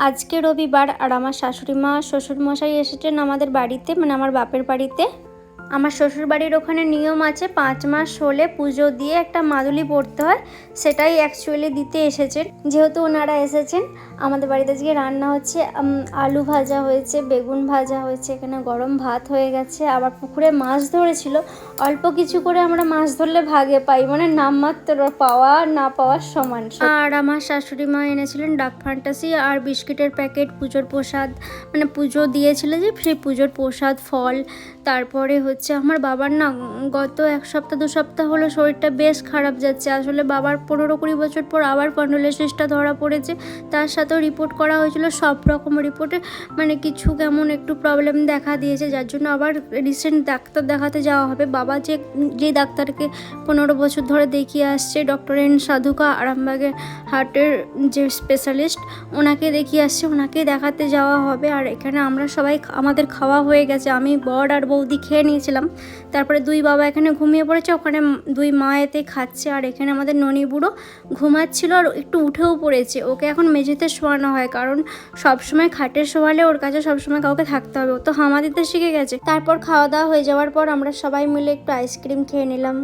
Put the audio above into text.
আজকে রবিবার আর আমার শাশুড়ি মা শ্বশুরমশাই এসেছেন আমাদের বাড়িতে, মানে আমার বাপের বাড়িতে। আমার শ্বশুরবাড়ির ওখানে নিয়ম আছে 5 মাস হলে পুজো দিয়ে একটা মাদুলি পড়তে হয়, সেটাই অ্যাকচুয়ালি দিতে এসেছেন। যেহেতু ওনারা এসেছেন, আমাদের বাড়িতে আজকে রান্না হচ্ছে আলু ভাজা হয়েছে, বেগুন ভাজা হয়েছে, এখানে গরম ভাত হয়ে গেছে। আবার পুকুরে মাছ ধরেছিল, অল্প কিছু করে আমরা মাছ ধরলে ভাগে পাই, মানে নামমাত্র পাওয়া না পাওয়ার সমান। আর আমার শাশুড়ি মা এনেছিলেন ডাক ফ্যান্টাসি আর বিস্কিটের প্যাকেট, পুজোর প্রসাদ, মানে পুজো দিয়েছিল যে সেই পুজোর প্রসাদ, ফল। তারপরে হচ্ছে আমার বাবার না গত 1 সপ্তাহ 2 সপ্তাহ হলো শরীরটা বেশ খারাপ যাচ্ছে। আসলে বাবার 15-20 বছর পর আবার স্পন্ডাইলিটিসটা ধরা পড়েছে। তার সাথেও রিপোর্ট করা হয়েছিল, সব রকম রিপোর্টে মানে কিছু কেমন একটু প্রবলেম দেখা দিয়েছে, যার জন্য আবার রিসেন্ট ডাক্তার দেখাতে যাওয়া হবে। বাবা যে ডাক্তারকে 15 বছর ধরে দেখিয়ে আসছে, ডক্টর এন সাধুকা, আরামবাগের হার্টের যে স্পেশালিস্ট, ওনাকে দেখিয়ে আসছে, ওনাকে দেখাতে যাওয়া হবে। আর এখানে আমরা সবাই, আমাদের খাওয়া হয়ে গেছে, আমি বর আর বৌদি খেয়ে নিয়েছিলাম। তারপরে 2 বাবা এখানে ঘুমিয়ে পড়েছে, ওখানে 2 মা এতে খাচ্ছে। আর এখানে আমাদের ননি বুড়ো ঘুমাচ্ছিল আর একটু উঠেও পড়েছে। ওকে এখন মেঝেতে শোয়ানো হয়, কারণ সবসময় খাটে শোয়ালে ওর কাছে সবসময় কাউকে থাকতে হবে, ও তো হামা দিতে শিখে গেছে। তারপর খাওয়া দাওয়া হয়ে যাওয়ার পর আমরা সবাই মিলে একটু আইসক্রিম খেয়ে নিলাম।